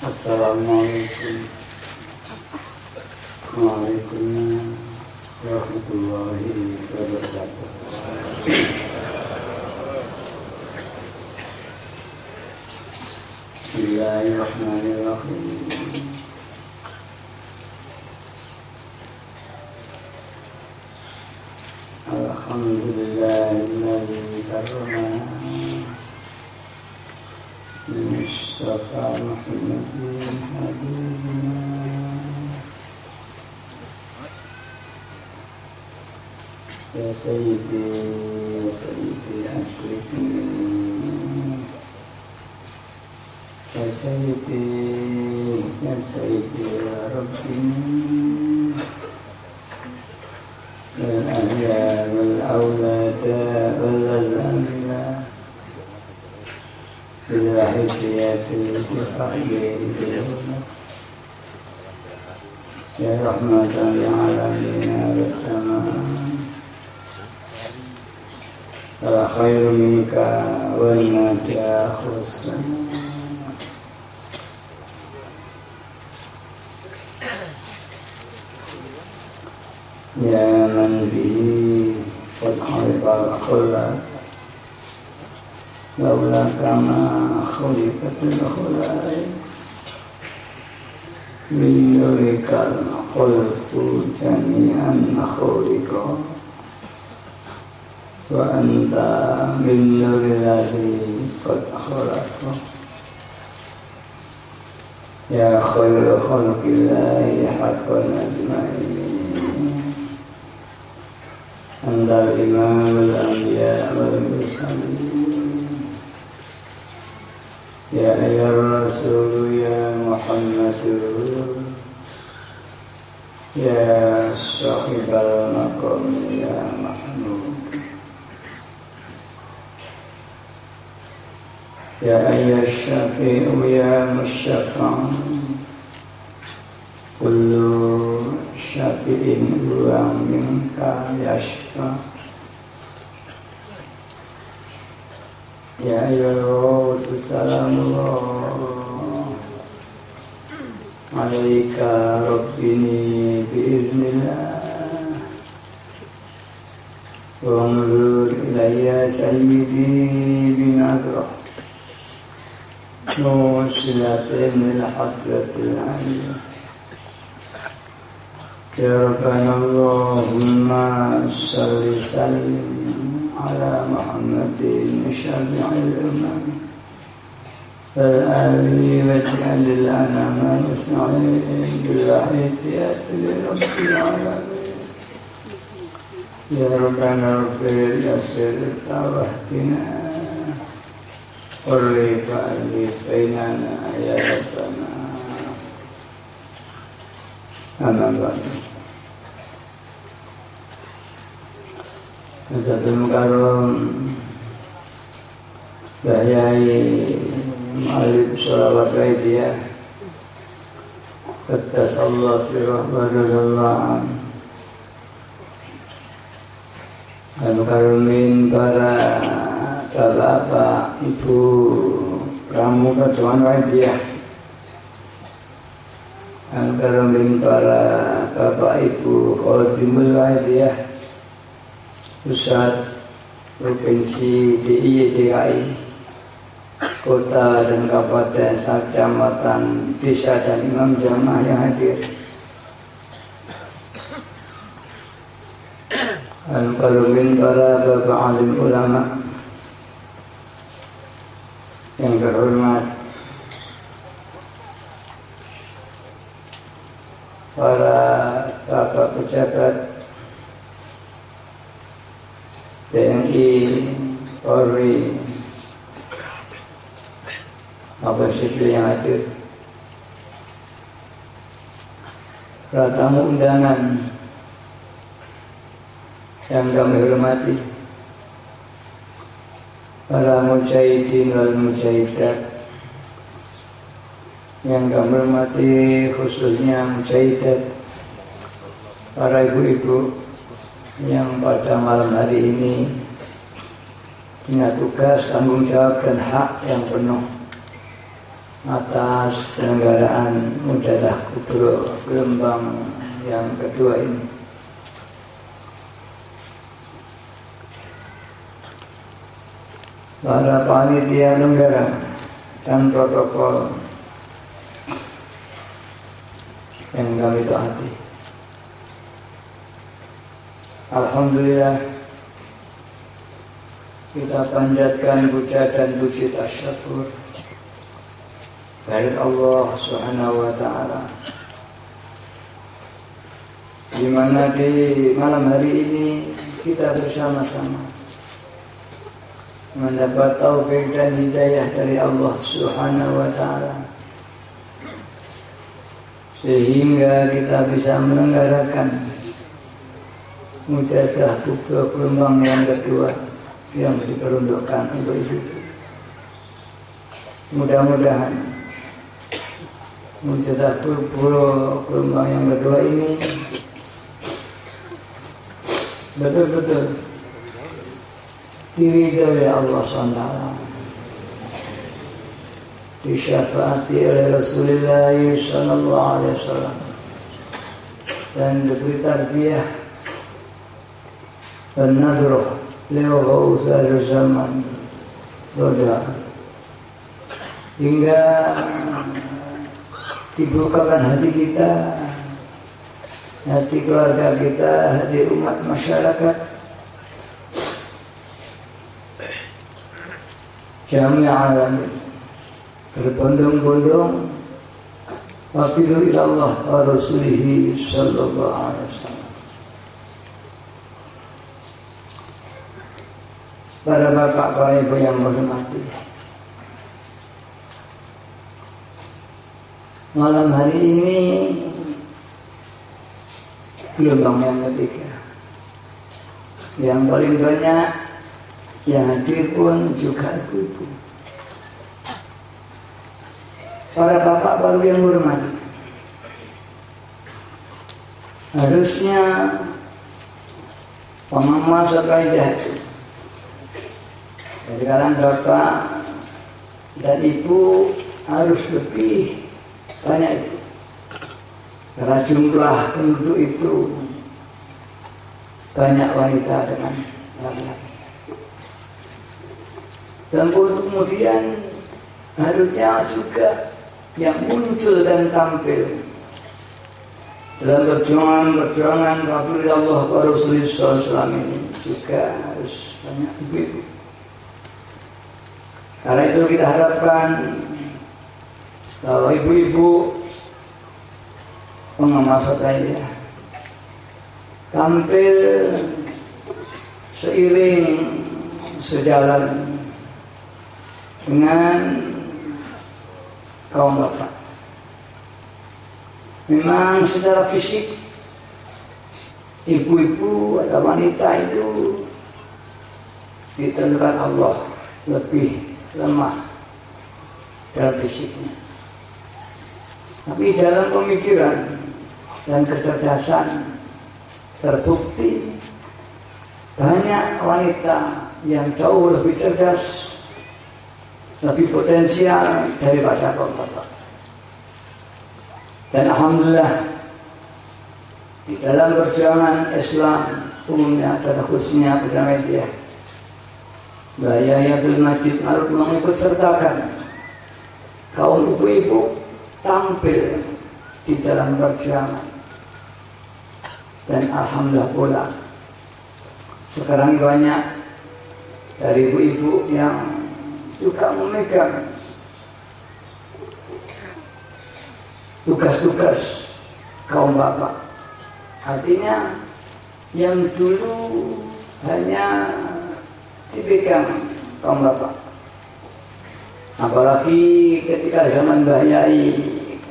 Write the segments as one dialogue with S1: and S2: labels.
S1: Assalamualaikum warahmatullahi wabarakatuh. Bismillahirrahmanirrahim. Alhamdulillahilladzi karramana Mustafa Muhammadin habibina ya sayyidi akrifni ya sayyidi ya rabbini wal ahya wal awlada wal anbiya Bilahidiyatil kifayil Ya rahmatan lil alamin La khairu minka wal naja khusna Ya man bihi qad khalaqal khulaq Laula kama khuliqatul khulaq min nurikal khulqu jami'an khuliqa wa anta min nurillahi qad khalaqa ya khairul khalqillahi haqqan ajma'in antal imamul anbiya wal mursalin Ya ayyuhar rasul ya Muhammad Ya sahibal maqam ya Mahmud Ya ayyuhar syafi'u ya musyafa' Kullu syafi'in huwa minka yashfa' Ya ayyuhal salamullah Alaika rabbini biiznillah Wa murur ilayya sayyidi binadrah Nusilatin ila hadratil aliyah Ya Rabbana Allahumma salli sallim على محمد شافع الأمم فالآل واجعل الأنام مسعين بالحيثيات لرب العالمين يا ربنا اغفر يسر توحدنا قرب ألف بيننا يا ربنا أما بعد Datul Mukarram Bahyai Ma'alib Salawat Waidiyah Qaddas Allah Sirah Wadadallah Al-Mukarramin para bapak, ibu pramuka Tuhan Waidiyah Al-Mukarramin para bapak, ibu Khadimul Waidiyah Pusat Provinsi DIY Kota dan Kabupaten Kecamatan Desa dan Imam Jamaah yang hadir Al-Mukarramin para bapak alim ulama yang terhormat para bapak pejabat TNI, Polri, apa sipil yang hadir, para tamu undangan yang kami hormati, para mujahidin wal mujahidat yang kami hormati, khususnya mujahidat, para ibu-ibu yang pada malam hari ini punya tugas, tanggung jawab dan hak yang penuh atas penyelenggaraan Muntadah Kubro gelombang yang kedua ini. Para panitia negara dan protokol yang kami taati. Alhamdulillah, kita panjatkan puja dan puji tasyukur dari Allah Subhanahu wa taala, di mana di malam hari ini kita bersama-sama mendapat taufik dan hidayah dari Allah Subhanahu wa taala, sehingga kita bisa menyelenggarakan Muntadah Kubro gelombang yang kedua yang diperuntukkan untuk itu. Mudah-mudahan Muntadah Kubro gelombang yang kedua ini betul-betul diridhoi oleh Allah SWT, disyafaati oleh Rasulullah SAW, dan diberi tarbiyah dan nazroh lewat usaha zaman roda, hingga dibukakan hati kita, hati keluarga kita, hati umat masyarakat jami'an alamin, berbondong-bondong wafidu ilallah wa rasulihi sallallahu alaihi wasallam. Para bapak, para ibu yang menghormati, malam hari ini gelombang yang ketiga, yang paling banyak yang hadir pun juga ibu-ibu. Para bapak baru yang hormati, harusnya pemahaman sekaidah itu dari kalangan bapak dan ibu harus lebih banyak itu, karena jumlah penduduk itu banyak wanita dengan laki-laki. Dan kemudian harusnya juga yang muncul dan tampil dalam perjuangan Rasulullah wa Rasulullah SAW ini juga harus banyak ibu-ibu. Karena itu kita harapkan bahwa ibu-ibu pengawas sekalian tampil seiring sejalan dengan kaum bapak. Memang secara fisik ibu-ibu atau wanita itu ditentukan Allah lebih lemah dalam fisiknya, tapi dalam pemikiran dan kecerdasan terbukti banyak wanita yang jauh lebih cerdas, lebih potensial daripada kaum bapak. Dan alhamdulillah di dalam perjuangan Islam umumnya dan khususnya pada media, Yayatul Masjid Ma'ruf mengikut sertakan kaum ibu-ibu tampil di dalam perjuangan. Dan alhamdulillah pula sekarang banyak dari ibu-ibu yang juga memegang tugas-tugas kaum bapak. Artinya yang dulu hanya dipegang kaum bapak, apalagi ketika zaman Mbah Yai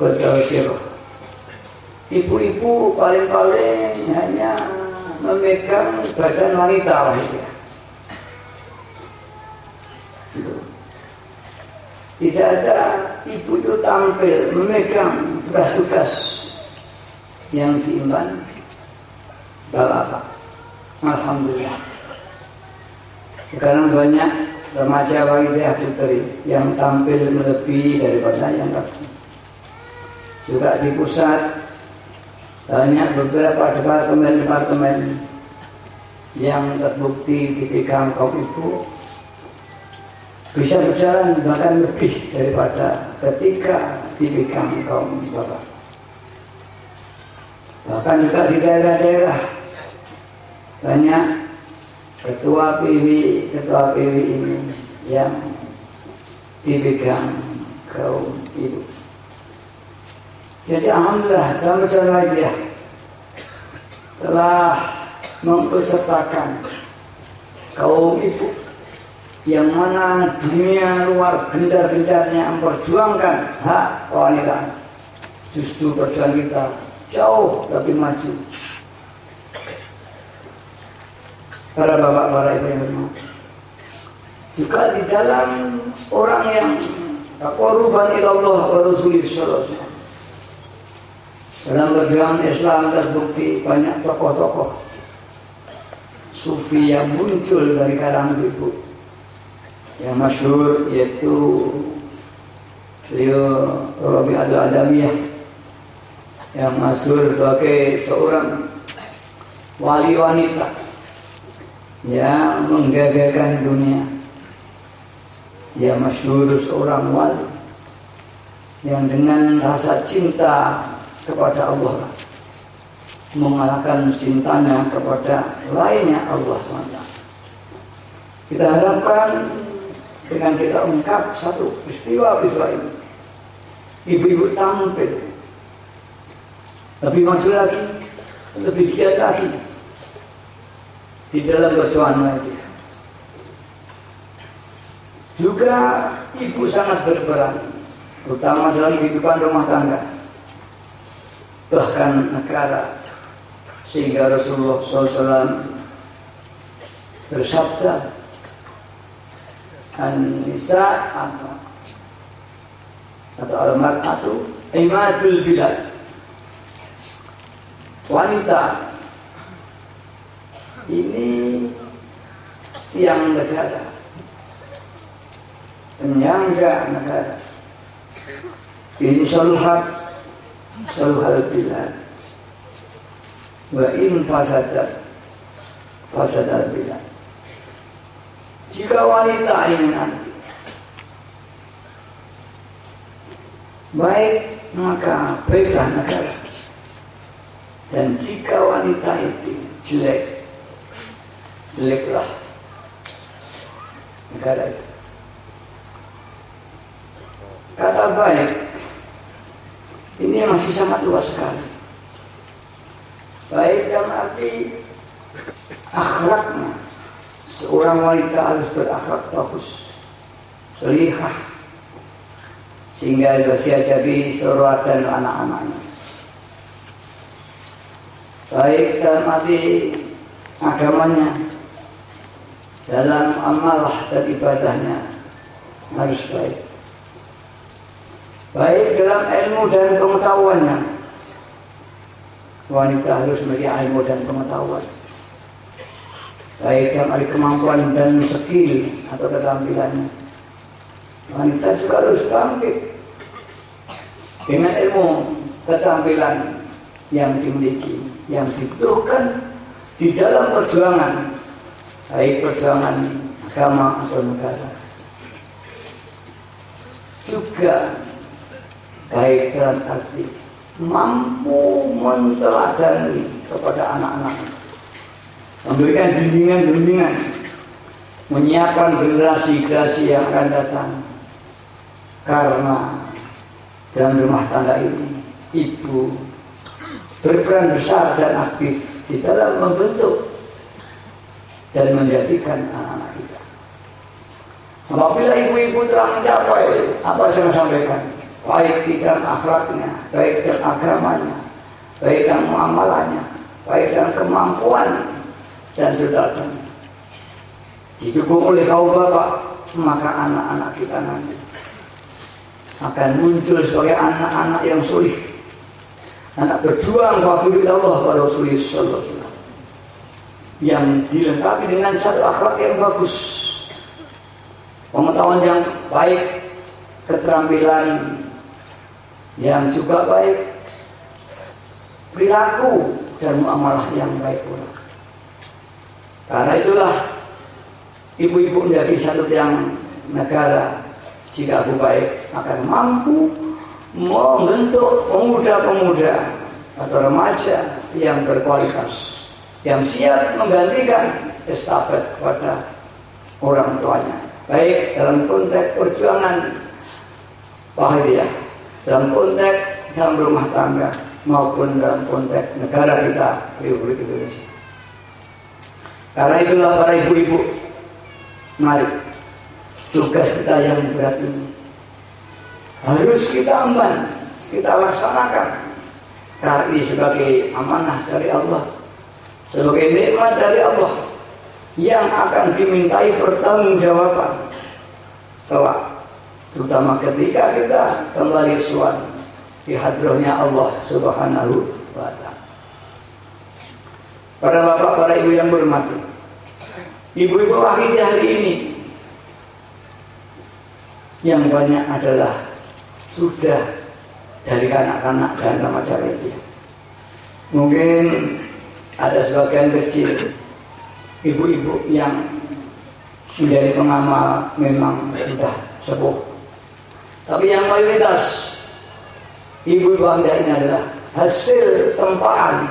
S1: Qadha Sirah, ibu-ibu paling-paling hanya memegang badan wanita lah ya. Tidak ada ibu itu tampil memegang tugas-tugas yang diemban bapak. Alhamdulillah. Sekarang banyak remaja walidah putri yang tampil melebihi daripada yang laki. Juga di pusat banyak beberapa departemen yang terbukti dipegang kaum ibu bisa berjalan bahkan lebih daripada ketika dipegang kaum bapak. Bahkan juga di daerah-daerah banyak ketua PW ini yang dipegang kaum ibu. Jadi alhamdulillah dalam perjalanan dia telah mengikutsertakan kaum ibu yang mana dunia luar gencar-gencarnya memperjuangkan hak wanita. Justru perjuangan kita jauh lebih maju. Para bapak, para ibu yang hormat, juga di dalam orang yang taqarruban ilallah wa rasulih sallallahu alaihi wasallam. Dalam perjuangan Islam terbukti banyak tokoh-tokoh sufi yang muncul dari kalangan ibu. Yang masyhur yaitu beliau Rabi'atul Adawiyah, yang masyhur sebagai seorang wali wanita yang menggagalkan dunia. Dia masyhur seorang wali yang dengan rasa cinta kepada Allah mengalahkan cintanya kepada lainnya Allah SWT. Kita harapkan dengan kita ungkap satu peristiwa ini, ibu-ibu tampil lebih maju lagi, lebih giat lagi di dalam perjuangan itu. Juga ibu sangat berperan, terutama dalam kehidupan rumah tangga, bahkan negara, sehingga Rasulullah SAW bersabda, An-nisa atau al-mar'atu imadul bilad. Wanita ini tiang negara, penyangga negara. Ini saluhat bilad. Wa in fasadat bilad. Jika wanita ini nanti baik, maka baiklah negara. Dan jika wanita itu jeleklah negara itu. Kata baik ini masih sangat luas sekali. Baik dalam arti akhlaknya. Seorang wanita harus berakhlak bagus, solihah, sehingga bisa jadi suratan anak-anaknya. Baik dalam arti agamanya, dalam amalah dan ibadahnya harus baik. Baik dalam ilmu dan pengetahuannya, wanita harus memiliki ilmu dan pengetahuan. Baik dalam arti kemampuan dan skill atau keterampilannya, wanita juga harus bangkit dengan ilmu keterampilan yang dimiliki, yang dibutuhkan di dalam perjuangan, baik perjuangan agama atau negara. Juga baik dalam arti mampu menteladani kepada anak-anak, memberikan bimbingan-bimbingan, menyiapkan generasi-generasi yang akan datang. Karena dalam rumah tangga ini ibu berperan besar dan aktif di dalam membentuk dan menjadikan anak-anak kita. Apabila ibu-ibu telah mencapai apa yang saya sampaikan, baik di dalam akhlaknya, baik dalam agamanya, baik dalam muamalahnya, baik dalam kemampuan dan sebagainya, didukung oleh kaum bapak, maka anak-anak kita nanti akan muncul sebagai anak-anak yang solih, anak berjuang wafirul Allah wa Rasulullah sallallahu alaihi wasallam, yang dilengkapi dengan satu akhlak yang bagus, pengetahuan yang baik, keterampilan yang juga baik, perilaku dan muamalah yang baik pula. Karena itulah ibu-ibu menjadi satu yang negara jika baik akan mampu membentuk pemuda-pemuda atau remaja yang berkualitas, yang siap menggantikan estafet kepada orang tuanya, baik dalam konteks perjuangan bahagia, dalam konteks dalam rumah tangga maupun dalam konteks negara kita, Republik Indonesia. Karena itulah para ibu-ibu, mari tugas kita yang berat ini harus kita emban, kita laksanakan. Karena ini sebagai amanah dari Allah, sebagai nikmat dari Allah yang akan dimintai pertanggungjawaban kelak, terutama ketika kita kembali suan di hadrahnya Allah Subhanahu wa ta'ala. Para bapak, para ibu yang berhormati, ibu-ibu wahidah hari ini yang banyak adalah sudah dari kanak-kanak dan remaja media. Mungkin ada sebagian kecil ibu-ibu yang menjadi pengamal memang sudah sepuh, tapi yang mayoritas ibu-ibu wahidah ini adalah hasil tempaan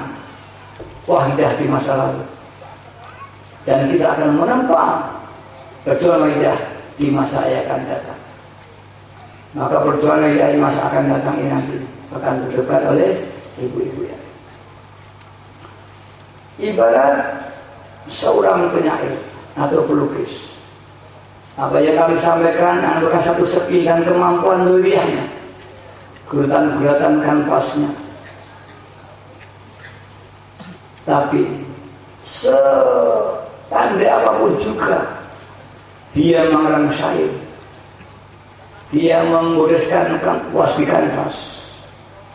S1: wahidah di masa lalu, dan kita akan menempang perjuangan wahidah di masa yang akan datang. Maka perjuangan wahidah di masa akan datang ini nanti akan dilakukan oleh ibu-ibu ya. Ibarat seorang penyair atau pelukis, apa yang kami sampaikan adalah satu skill dan kemampuan luariahnya, guratan-guratan kanvasnya. Tapi sepandai apapun juga dia mengarang syair, dia menggoreskan kanvas di kanvas,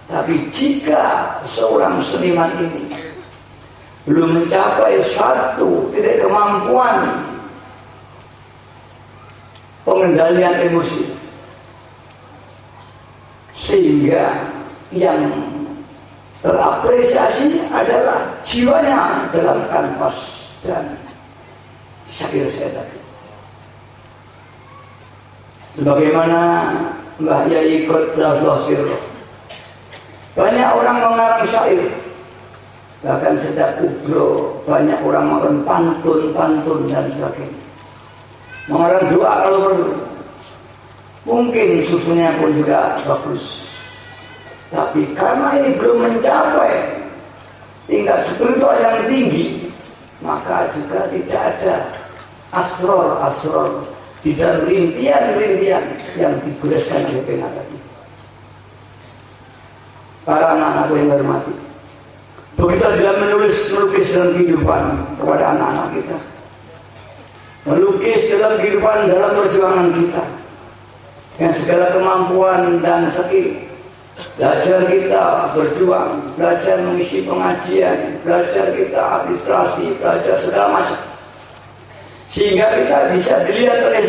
S1: tapi jika seorang seniman ini belum mencapai suatu titik kemampuan pengendalian emosi, sehingga yang terapresiasi adalah jiwanya dalam kanvas dan syair tadi. Sebagaimana Mbah Yai Qaddasullah Sirruh, banyak orang mengarang syair, bahkan sejak kubro banyak orang mengarang pantun-pantun dan sebagainya, mengarang doa kalau perlu, mungkin susunya pun juga bagus. Tapi karena ini belum mencapai tingkat spiritual yang tinggi, maka juga tidak ada asror di dalam rintian-rintian yang digoreskan oleh pena tadi. Para anak-anakku yang hormati, begitu dalam melukis dalam kehidupan kepada anak-anak kita, melukis dalam kehidupan, dalam perjuangan kita, yang segala kemampuan dan skill, belajar kita berjuang, belajar mengisi pengajian, belajar kita administrasi, belajar segala macam, sehingga kita bisa dilihat oleh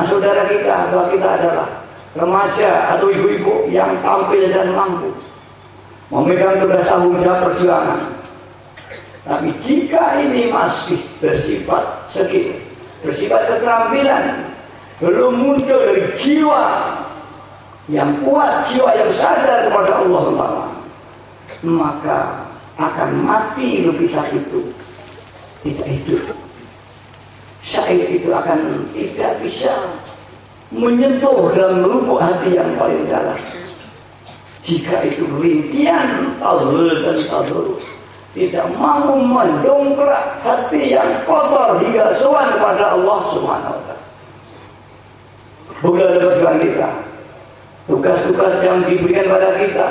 S1: saudara kita bahwa kita adalah remaja atau ibu-ibu yang tampil dan mampu memegang tugas tanggung jawab perjuangan. Tapi jika ini masih bersifat skill, bersifat keterampilan, belum muncul dari jiwa yang kuat, jiwa yang sadar kepada Allah SWT, maka akan mati lukisan itu, tidak hidup. Syair itu akan tidak bisa menyentuh dalam lubuk hati yang paling dalam. Jika itu rintian tadul dan tadul tidak mampu mendongkrak hati yang kotor hingga sowan kepada Allah Subhanahu wa ta'ala. Bukan perjuangan kita, tugas-tugas yang diberikan pada kita,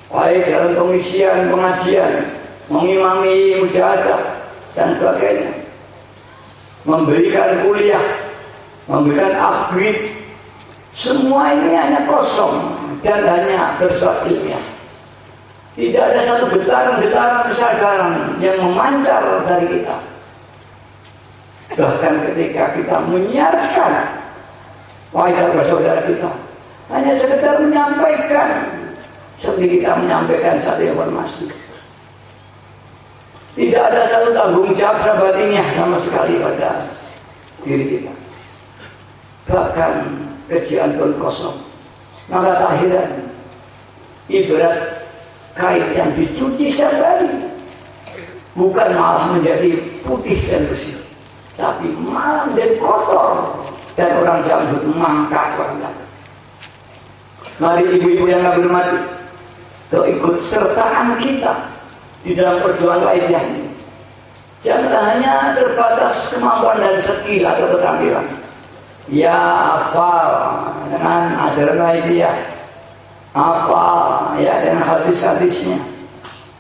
S1: baik dalam pengisian pengajian, mengimami mujahadah dan sebagainya, memberikan kuliah, memberikan upgrade, semua ini hanya kosong dan hanya bersifat ilmiah. Tidak ada satu getaran-getaran kesadaran yang memancar dari kita. Bahkan ketika kita menyiarkan wahai saudara kita, hanya sekedar menyampaikan, seperti kita menyampaikan satu informasi. Tidak ada satu tanggung jawab sahabatnya sama sekali pada diri kita. Bahkan kejian pun kosong. Maka tak heran, ibarat kain yang dicuci setiap hari, bukan malah menjadi putih dan bersih, tapi malah menjadi kotor dan orang jambut mangkat. Mari ibu-ibu yang gak bermati, keikut sertaan kita di dalam perjuangan waidah ini. Janganlah hanya terbatas kemampuan dan skill atau keterampilan. Ya, hafal dengan ajaran waidah, hafal ya dengan hadis-hadisnya,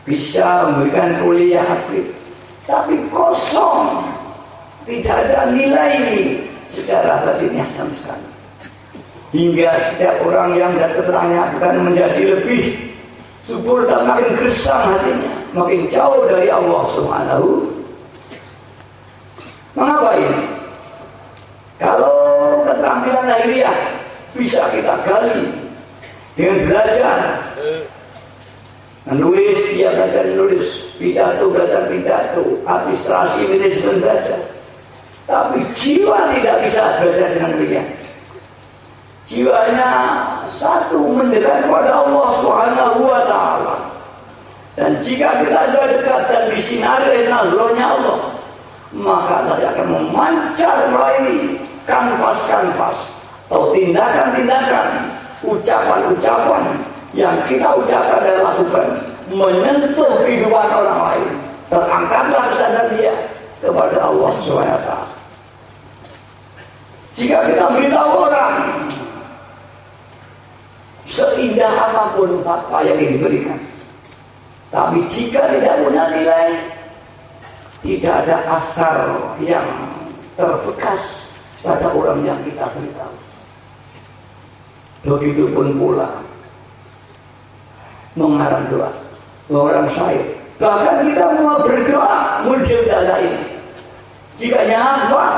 S1: bisa memberikan kuliah aktif, tapi kosong, tidak ada nilai secara batinnya sama sekali. Hingga setiap orang yang mendapat keterangannya bukan menjadi lebih subur, dan makin gersang hatinya, makin jauh dari Allah Subhanahu. Mengapa ini? Kalau keterampilan lahiriah bisa kita gali dengan belajar menulis, dia belajar menulis, pidato belajar pidato, administrasi manajemen belajar, tapi jiwa tidak bisa belajar dengan demikian. Jiwanya satu, mendekat kepada Allah Subhanahu wa ta'ala. Dan jika kita sudah dekat dan disinari oleh nazarnya Allah, maka nanti akan memancar melalui kanvas-kanvas atau tindakan-tindakan, ucapan-ucapan yang kita ucapkan dan lakukan, menyentuh kehidupan orang lain. Terangkatlah kesadaran dia kepada Allah Subhanahu wa ta'ala. Jika kita beritahu orang, seindah apapun fatwa yang diberikan, tapi jika tidak punya nilai, tidak ada asar yang terbekas pada orang yang kita beritahu. Begitupun pula mengarang doa, mengarang syair. Bahkan kita mau berdoa muncul dada ini, jika hafal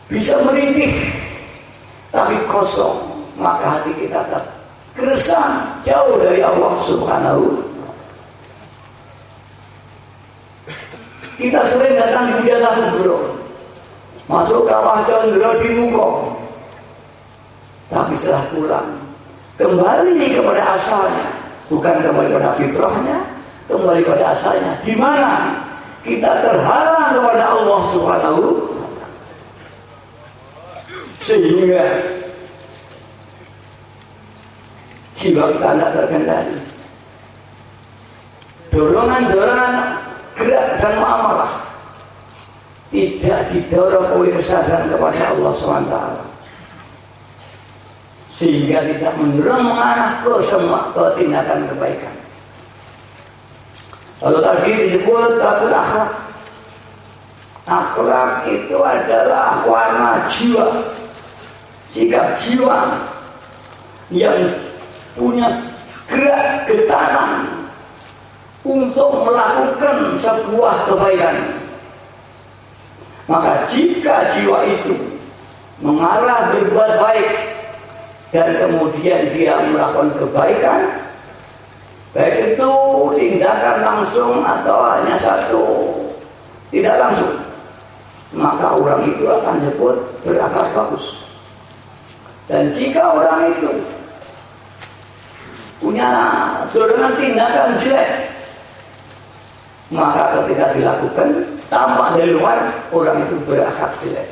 S1: bisa merintih, tapi kosong, maka hati kita tetap gersang, jauh dari Allah Subhanahu. Kita sering datang di Wijaya Kubro, masuk kawah Condro di Muko, tapi setelah pulang kembali kepada asalnya, bukan kembali pada fitrahnya, kembali pada asalnya, di mana kita terhalang kepada Allah Subhanahu, sehingga jiwa kita tidak terkendali. Dorongan-dorongan gerak dan muamalah tidak didorong oleh kesadaran kepada Allah SWT, sehingga tidak mendorong mengarah ke semua tindakan kebaikan. Kalau tadi disebut babul akhlak, akhlak itu adalah warna jiwa, sikap jiwa yang punya gerak getaran untuk melakukan sebuah kebaikan. Maka jika jiwa itu mengarah berbuat baik dan kemudian dia melakukan kebaikan, baik itu tindakan langsung atau hanya satu tidak langsung, maka orang itu akan disebut berakhlak bagus. Dan jika orang itu punya dorongan tindakan jelek, maka ketika dilakukan tampak dari luar orang itu berakhlak jelek.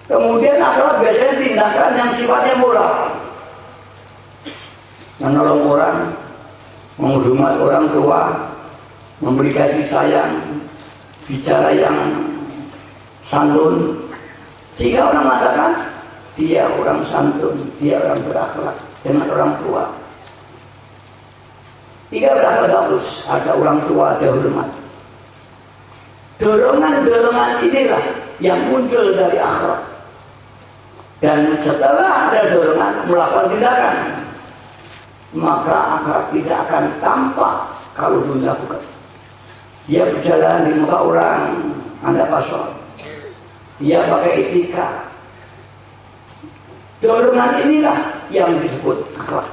S1: Kemudian akhlak biasanya tindakan yang sifatnya moral, menolong orang, menghormat orang tua, memberi kasih sayang, bicara yang santun. Jika orang mengatakan dia orang santun, dia orang berakhlak dengan orang tua, dia berakhlak bagus, ada orang tua, ada hormat. Dorongan-dorongan inilah yang muncul dari akhlak. Dan setelah ada dorongan melakukan tindakan, maka akhlak tidak akan tampak kalau belum dilakukan. Dia berjalan di muka orang, Anda pasal. Dia pakai etika. Dorongan inilah yang disebut akhlak.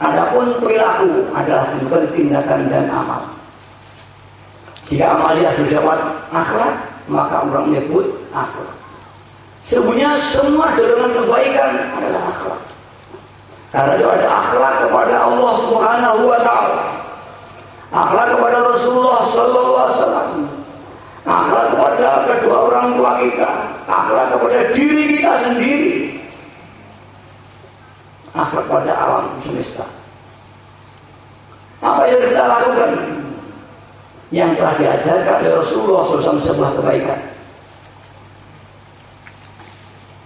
S1: Adapun perilaku adalah bukan tindakan dan amal. Jika amaliyah bersifat akhlak, maka orang menyebut akhlak. Sebenarnya semua dorongan kebaikan adalah akhlak. Karena itu ada akhlak kepada Allah Subhanahu wa Ta'ala, akhlak kepada Rasulullah Sallallahu Alaihi Wasallam, akhlak kepada kedua orang tua kita, akhlak kepada diri kita sendiri, akhlak pada alam semesta. Apa yang kita lakukan yang telah diajarkan oleh Rasulullah SAW sebuah kebaikan.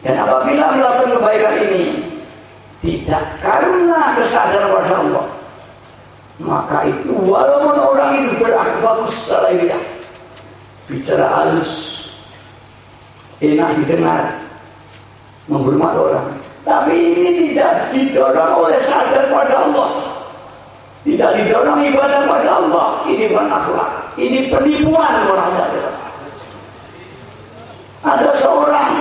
S1: Dan apabila melakukan kebaikan ini tidak karena kesadaran pada Allah, maka itu walaupun orang itu berakhlak bagus salahiyah, bicara halus, enak didengar, menghormat orang, tapi ini tidak didorong oleh sadar pada Allah, tidak didorong ibadah pada Allah. Ini bukan akhlak, ini penipuan orang tadi. Ada seorang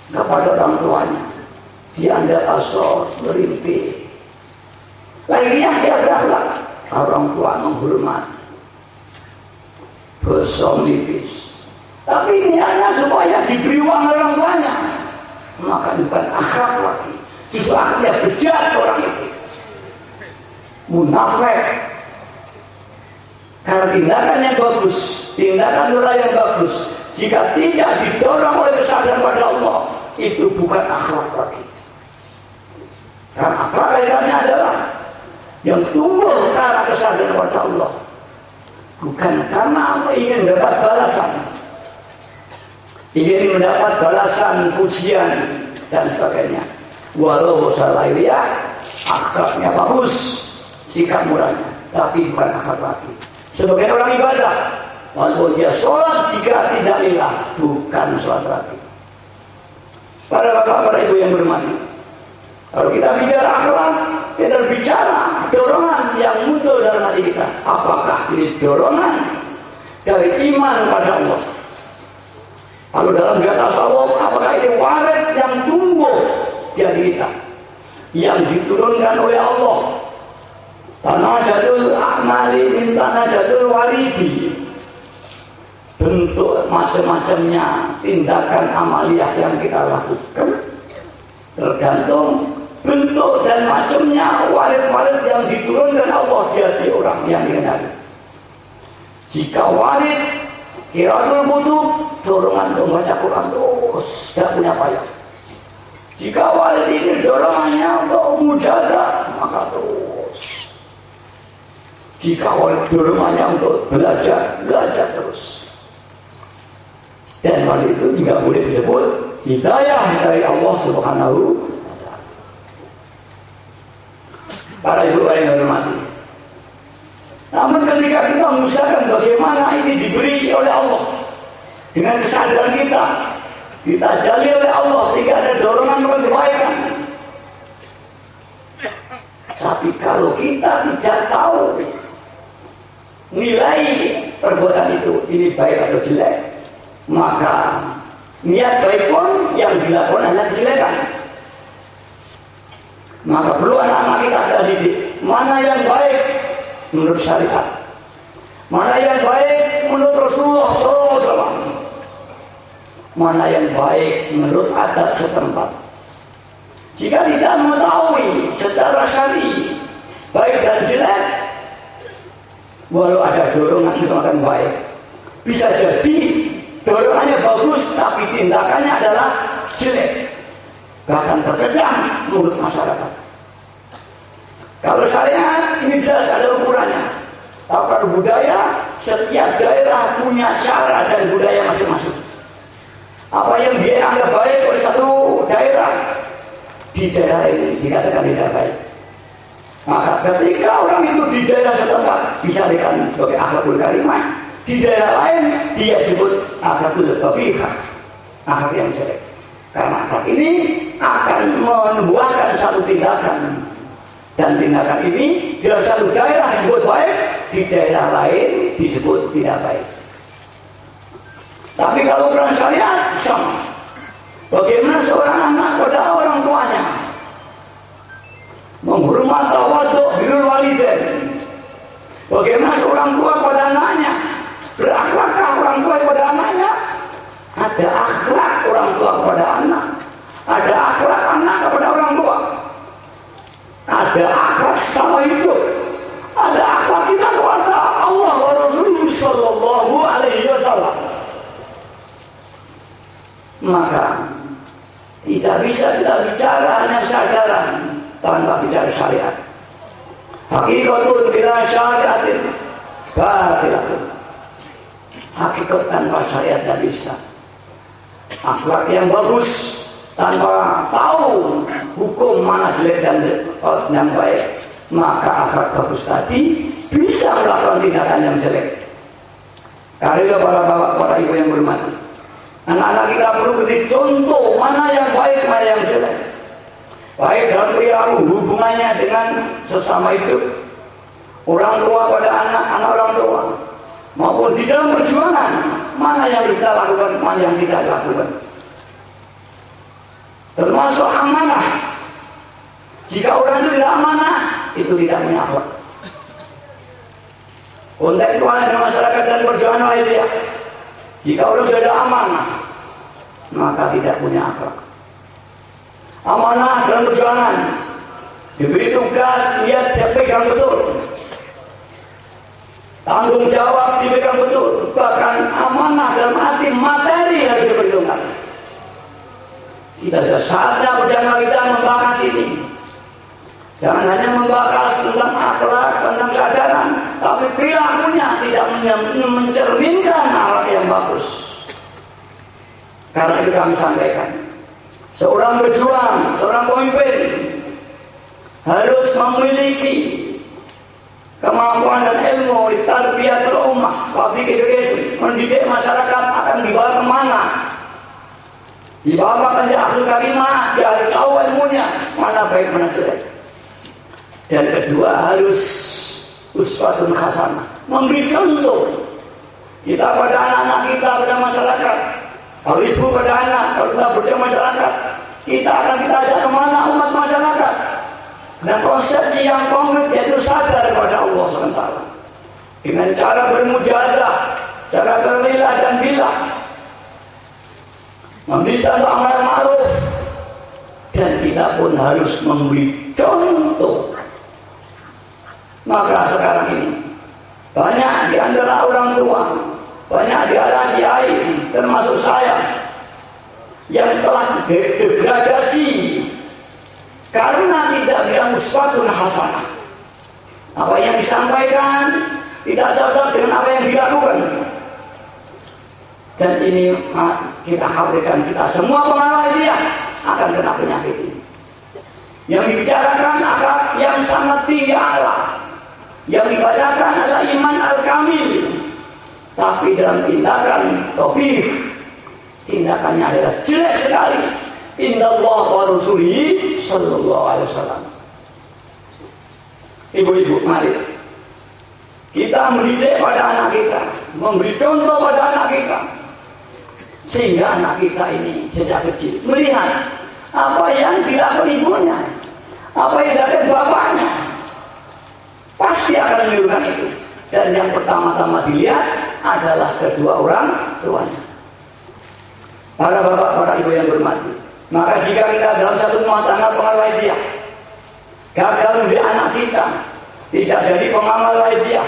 S1: kepada orang tuanya, dia anda asal berimpi, lahirnya dia berakhlak, orang tua menghormat, besar nipis, tapi ini anak supaya diberi uang orang tuanya, maka bukan akhlak lagi, justru akhlaknya bejat orang itu, munafik. Karena tindakan yang bagus, tindakan orang yang bagus, jika tidak didorong oleh kesadaran pada Allah, itu bukan akhlak lagi. Karena akhlak kaitannya adalah yang tumbuh karena kesadaran pada Allah, bukan karena ingin mendapat balasan, ingin mendapat balasan, pujian dan sebagainya. Walau salahiyah, akhlaknya bagus, sikap murahnya, tapi bukan akhlak lagi. Sebagai orang ibadah, walaupun dia sholat, jika tidak lillah, bukan sholat lagi. Para bapak, para ibu yang berhormati, kalau kita bicara akhlak, kita bicara dorongan yang muncul dalam hati kita. Apakah ini dorongan dari iman pada Allah? Kalau dalam kata tasawuf, apakah ini warid yang tumbuh di hati kita, yang diturunkan oleh Allah? Tanajatul a'mali min tanajatul walidi. Bentuk macam-macamnya tindakan amaliyah yang kita lakukan tergantung bentuk dan macamnya warid-warid yang diturunkan Allah di hati orang yang dikenal. Jika warid qiraatul kutub, dorongan untuk membaca Quran terus, tidak punya payah. Jika warid ini dorongannya untuk mujahadah, maka terus. Jika warid dorongannya untuk belajar terus. Dan hal itu juga boleh disebut hidayah dari Allah Subhanahu wa Ta'ala. Para ibu yang hormati, namun ketika kita mengusahakan bagaimana ini diberi oleh Allah dengan kesadaran kita jali oleh Allah sehingga ada dorongan untuk kebaikan. Tapi kalau kita tidak tahu nilai perbuatan itu, ini baik atau jelek, maka niat baik pun yang dilakukan adalah kejelekan. Maka perlu anak-anak kita dididik mana yang baik menurut syariat, mana yang baik menurut Rasulullah SAW, mana yang baik menurut adat setempat. Jika tidak mengetahui secara syar'i baik dan jelek, walau ada dorongan untuk akan baik, bisa jadi dorongannya bagus, tapi tindakannya adalah jelek, bahkan terkejam menurut masyarakat. Kalau syariat ini jelas ada ukurannya. Tapi kalau budaya, setiap daerah punya cara dan budaya masing-masing. Apa yang dia anggap baik oleh satu daerah, di daerah ini dikatakan tidak baik. Maka ketika orang itu di daerah setempat bisa dikatakan sebagai akhlakul karimah, di daerah lain dia disebut akhlakul qabihah, akhlak yang jelek. Karena akhlak ini akan membuahkan satu tindakan, dan tindakan ini dalam satu daerah disebut baik, di daerah lain disebut tidak baik. Tapi kalau ukuran syariat sama. Bagaimana seorang anak pada orang tuanya menghormat tawadhu birrul walidain. Bagaimana seorang tua pada anaknya, beraklakkah orang tua kepada anaknya? Ada akhlak orang tua kepada anak, ada akhlak anak kepada orang tua, ada akhlak sama hidup, ada akhlak kita kepada Allah wa Rasulullah sallallahu alaihi wasallam. Maka tidak bisa kita bicara hanya kesadaran tanpa bicara syariat. Hakikatul bila syariatin batilatun. Hakikat tanpa syariat tidak bisa. Akhlak yang bagus tanpa tahu hukum mana jelek dan yang baik, maka akhlak bagus tadi bisa melakukan tindakan yang jelek. Karena para bapak, para ibu yang berhormat, anak-anak kita perlu beri contoh mana yang baik, mana yang jelek. Baik dalam perilaku hubungannya dengan sesama hidup, orang tua pada anak, anak orang tua, maupun di dalam perjuangan, mana yang kita lakukan, mana yang tidak lakukan. Termasuk amanah. Jika orang itu tidak amanah, itu tidak punya akhlak. Konteks dalam masyarakat dan perjuangan lainnya, jika orang sudah ada amanah, maka tidak punya akhlak. Amanah dalam perjuangan, diberi tugas, dia pegang betul. Tanggung jawab dipegang betul. Bahkan amanah dalam arti materi harus diperhitungkan. Kita saatnya perjalanan kita membahas ini. Jangan hanya membahas tentang akhlak, tentang kesadaran, tapi perilakunya tidak mencerminkan akhlak yang bagus. Karena itu kami sampaikan, seorang berjuang, seorang pemimpin harus memiliki kemampuan dan ilmu tarbiyatul ummah, public education, mendidik masyarakat akan dibawa kemana? Dibawa ke akhlak karimah, dia harus tahu ilmunya mana baik mana jelek. Dan kedua harus uswatun hasanah, memberi contoh kita pada anak-anak kita, pada masyarakat. Kalau ibu pada anak, kalau kita berjuang masyarakat, kita akan kita ajak kemana umat masyarakat. Dan konsepsi yang konkret yaitu sadar kepada Allah SWT dengan cara bermujahadah, cara berlilah dan bilah, meminta untuk amar ma'ruf, dan kita pun harus memberi contoh. Maka sekarang ini banyak di antara orang tua, banyak di antara kiai, termasuk saya, yang telah degradasi karena tidak bilang uswatun hasanah. Apa yang disampaikan tidak cocok dengan apa yang dilakukan. Dan ini kita khawatirkan kita semua pengawal dia akan kena penyakit ini. Yang dibicarakan akhlak yang sangat tinggi akhlak, yang dibacakan adalah iman al-kamil, tapi dalam tindakan topik, tindakannya adalah jelek sekali. Indallah wa rasulihi sallallahu alaihi wasallam. Ibu-ibu, mari kita mendidik pada anak kita, memberi contoh pada anak kita, sehingga anak kita ini sejak kecil melihat apa yang dilakukan ibunya, apa yang dilakukan bapaknya, pasti akan menirukan itu. Dan yang pertama-tama dilihat adalah kedua orang tuanya. Para bapak, para ibu yang berhormati, maka jika kita dalam satu rumah tangga pengamal dia gagal mendidik anak kita, tidak jadi pengamal dia,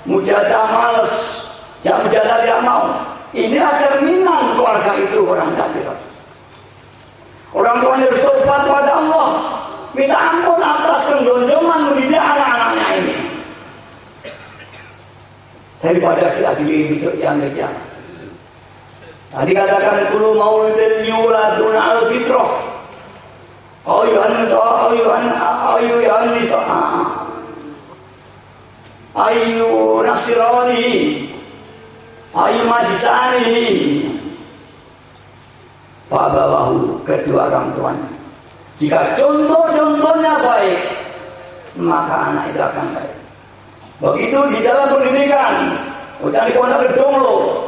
S1: mujahadah males, mujahadah tidak mau, inilah cerminan keluarga itu orang kafir. Orang tuanya harus tobat kepada Allah, minta ampun atas kegonjongan mendidik anak-anaknya ini, daripada diadili besok yang kejam. Tadi katakan kulo maulidin yuladun al-fitrah, ayuhan nisa, ayu nasirani, ayu majisani, fabawahu, kedua orang tuanya. Jika contoh-contohnya baik, maka anak itu akan baik. Begitu di dalam pendidikan, udah di pondok gedung loh.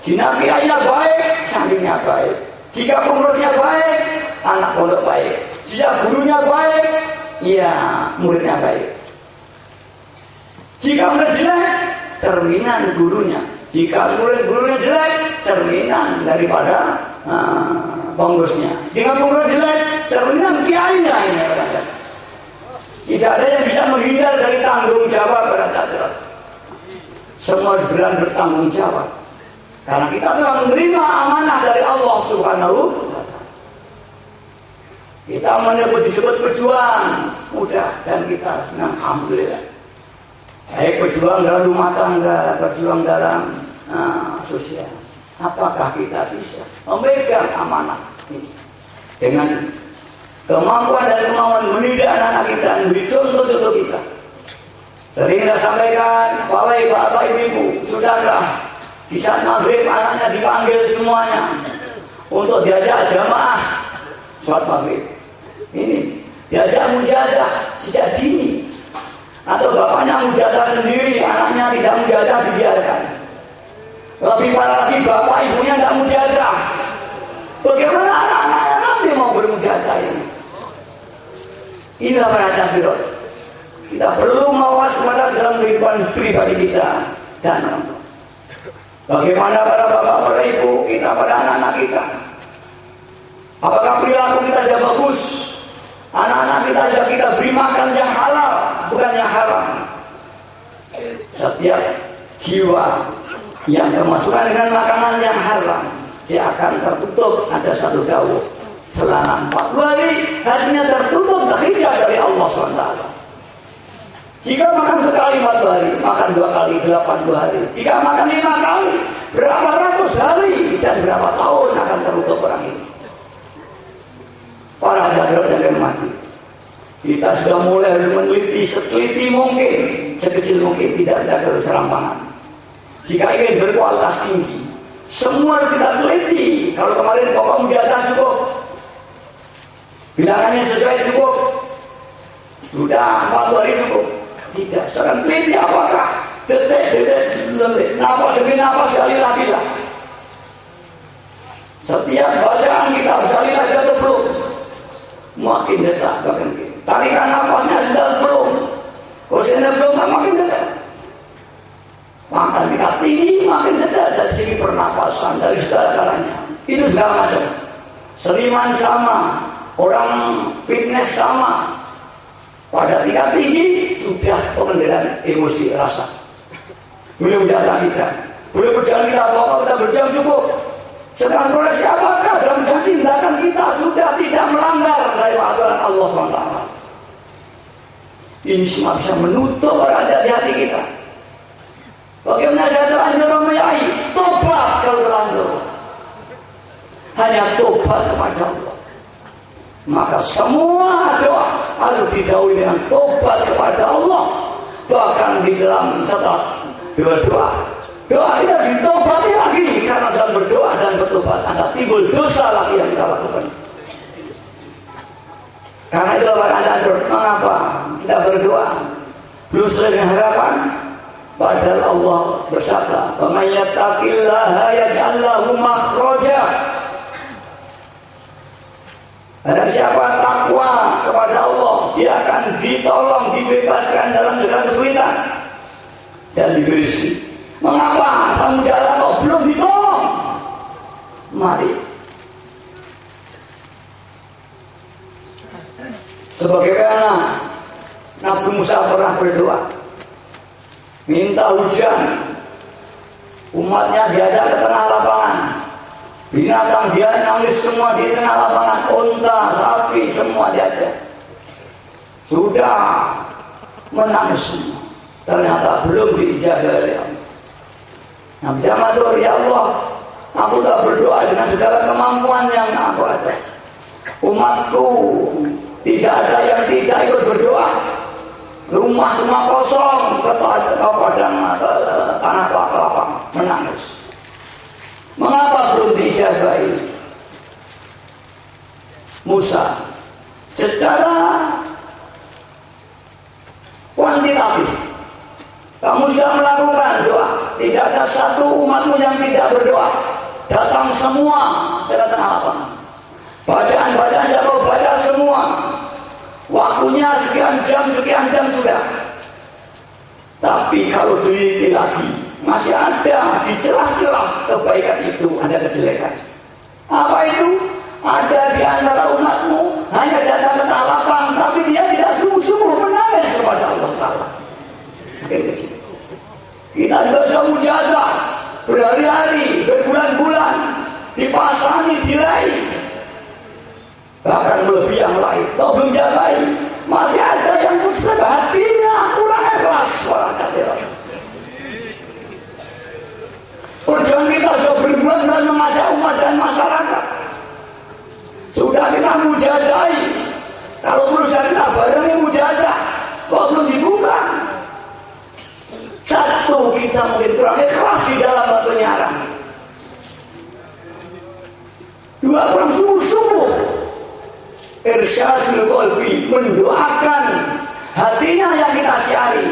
S1: Jika kiainya baik, santrinya baik. Jika pengurusnya baik, anak pondok baik. Jika gurunya baik, ya muridnya baik. Jika murid jelek, cerminan gurunya. Jika gurunya jelek, cerminan daripada pengurusnya. Jika pengurus jelek, cerminan kiainya ini. Tidak ada yang bisa menghindar dari tanggung jawab pada akhirat. Semua beran bertanggung jawab. Karena kita telah menerima amanah dari Allah Subhanahu wa Ta'ala. Kita disebut pejuang mudah dan kita senang, alhamdulillah. Baik berjuang dalam rumah tangga, berjuang dalam sosial. Apakah kita bisa memegang amanah ini dengan kemampuan dan kemauan mendidik anak-anak kita, memberi contoh-contoh kita? Sering saya sampaikan, bapak ibu, sudahkah di saat maghrib anaknya dipanggil semuanya untuk diajak jamaah sholat maghrib. Ini diajak mujadah sejak dini. Atau bapaknya mujadah sendiri, anaknya tidak mujadah, dibiarkan. Lebih parah lagi, bapak ibunya tidak mujadah. Bagaimana anak-anaknya nanti mau bermujadah ini? Inilah para hadirin. Kita perlu mawas kepada dalam kehidupan pribadi kita dan orang tua. Bagaimana para bapak, para ibu kita, pada anak-anak kita? Apakah perilaku kita sudah bagus? Anak-anak kita sudah kita beri makan yang halal, bukan yang haram. Setiap jiwa yang kemasukan dengan makanan yang haram, dia akan tertutup. Ada satu dawuh, selama 40 hari hatinya tertutup hijab dari Allah SWT. Jika makan sekali 40 hari, makan 2 kali 80 hari. Jika makan 5 kali, berapa ratus hari dan berapa tahun akan tertutup orang ini. Para hadirin yang mati, kita sudah mulai meneliti seteliti mungkin, sekecil mungkin, tidak ada keserampangan. Jika ingin berkualitas tinggi, semua kita teliti. Kalau kemarin pokok mujadah cukup, bilangannya sesuai cukup, sudah 40 hari cukup. Tidak, sekarang teliti apakah detik, nafas demi nafas, sekali lah. Setiap bacaan kita, sekali lagi atau belum? Makin detak, makin detak. Tarikan nafasnya sudah belum? Kursinya belum, makin detak. Makan kita tinggi, makin detak dari segi pernafasan, dari segala galanya. Itu segala macam. Seniman sama, orang fitness sama. Pada tingkat tinggi sudah pengendalian emosi rasa. Boleh berjalan kita, boleh berjalan kita, pokok kita berjalan cukup. Sedang koreksi apakah dalam tindakan kita sudah tidak melanggar dari aturan Allah SWT. Ini semua bisa menutup berada di hati kita. Bagaimana saya terlanjur memilih tobat kalau terlanjur. Hanya tobat kepada Allah. Maka semua doa harus didahului dengan tobat kepada Allah. Bahkan di dalam setelah doa kita ditobati lagi, karena dalam berdoa dan bertobat ada timbul dosa lagi yang kita lakukan. Karena itu mengapa kita berdoa belum selesai dengan harapan, padahal Allah bersabda, "Wa may yattaqillaha yaj'al lahu makhraja." Dan siapa takwa kepada Allah, dia akan ditolong, dibebaskan dalam segala kesulitan dan diberi rezeki. Mengapa sang mujadah kok belum ditolong? Mari. Sebagaimana Nabi Musa pernah berdoa, minta hujan, umatnya diajak ke tengah lapangan, binatang dia nangis semua di tengah lapangan, unta, sapi semua diajak, sudah menangis semua, ternyata belum diijabah oleh Allah. Nabi Muhammad, ya Allah, aku tak berdoa dengan segala kemampuan yang aku ada. Umatku tidak ada yang tidak ikut berdoa. Rumah semua kosong, ke padang tanah lapang menangis. Mengapa belum diijabahi? Musa secara kuantitatif Kamu sudah melakukan doa. Tidak ada satu umatmu yang tidak berdoa. Datang semua ke tengah lapangan. Bacaan-bacaan yang kau baca semua. Waktunya sekian jam sudah. Tapi kalau teliti lagi, masih ada di celah-celah kebaikan itu ada kejelekan. Apa itu? Ada di antara umatmu hanya datang ke tengah lapangan, tapi dia tidak sungguh-sungguh menangis kepada Allah Ta'ala. Kecil. Kita juga bisa mujadah berhari-hari, berbulan-bulan, dipasangi, diraih, bahkan melebihi yang lain. Kalau belum jagai, masih ada yang besar hatinya kurang ikhlas. Perjuangan kita sudah berbulan-bulan mengajak umat dan masyarakat. Sudah kita mujadahi. Kalau perlu kita barengi mujadah, kok belum dibuka? Satu, kita mungkin kurang ikhlas di dalam batu nyarang. Dua, kurang sungguh-sungguh irsyadul qalbi, mendoakan hatinya yang kita siari.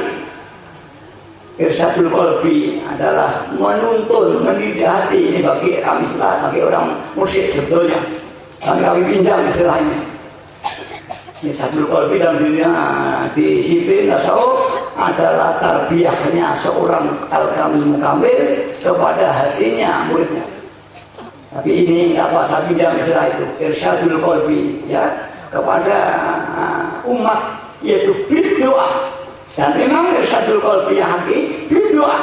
S1: Irsyadul qalbi adalah menuntun, mendidik hati. Ini bagi kami bagi orang mursyid sebetulnya. Kami pinjam istilahnya. Irsyadul qalbi dalam dunia disiplin tasawuf adalah tarbiyahnya seorang al-kamil mukamil kepada hatinya muridnya. Tapi ini apa saya pinjam istilah itu, irsyadul qalbi, ya, kepada umat, yaitu berdoa. Dan memang irsyadul qalbi yang hakiki berdoa.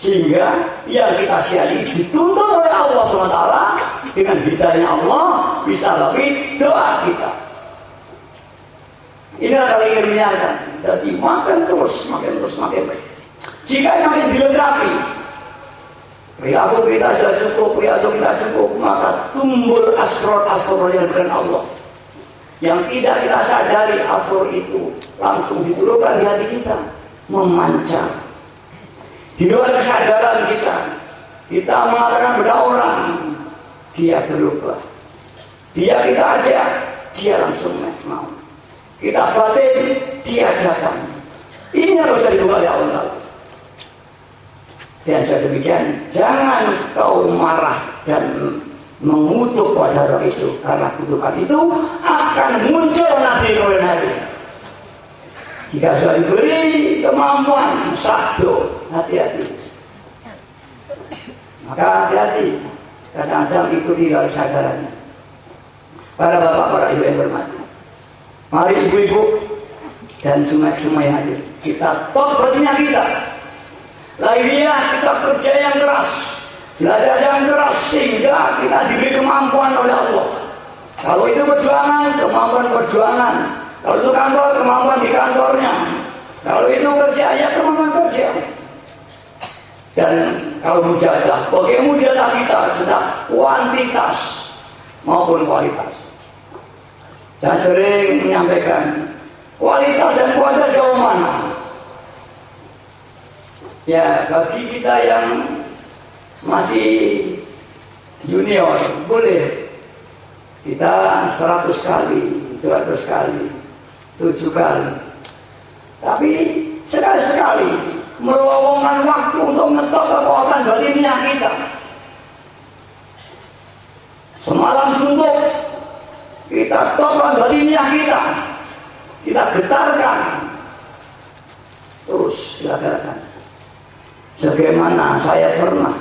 S1: Sehingga yang kita siari dituntun oleh Allah SWT dengan hidayahnya Allah bisa lebih doa kita. Inilah kalau ingin menyiarkan. Jadi makin terus baik. Jika makin dilengkapi, perilaku kita sudah cukup, maka tumbuh asror yang dengan Allah. Yang tidak kita sadari, asror itu langsung diturunkan di hati kita, memancar. Di luar kesadaran kita mengatakan pada orang, dia berubah. Dia kita ajak, dia langsung mau. Kita batin, dia datang. Ini harus dibuka oleh Allah. Dan sedemikian, jangan kau marah dan mengutuk pada orang itu, karena kutukan itu akan muncul nanti kemudian hari. Jika sudah diberi kemampuan sabdo, hati-hati. Maka hati-hati. Kadang-kadang itu di luar kesadarannya. Para bapak, para ibu yang bermati, mari ibu-ibu dan semua yang hadir, kita top batinnya kita. Lahiriah kita kerja yang keras, belajar yang keras, sehingga kita diberi kemampuan oleh Allah. Kalau itu perjuangan, kemampuan perjuangan. Kalau itu kantor, kemampuan di kantornya. Kalau itu kerja, ya kemampuan kerja. Dan kalau mujadah, bagaimana mujadah kita sedang kuantitas maupun kualitas. Saya sering menyampaikan kualitas dan kuantitas jauh mana. Ya, bagi kita yang masih junior, boleh kita 100 kali, 200 kali, 7 kali. Tapi sekali-sekali meluangkan waktu untuk ngetok kekuatan batinnya kita. Semalam suntuk, kita tokkan batinnya kita getarkan, terus kita getarkan. Sebagaimana saya pernah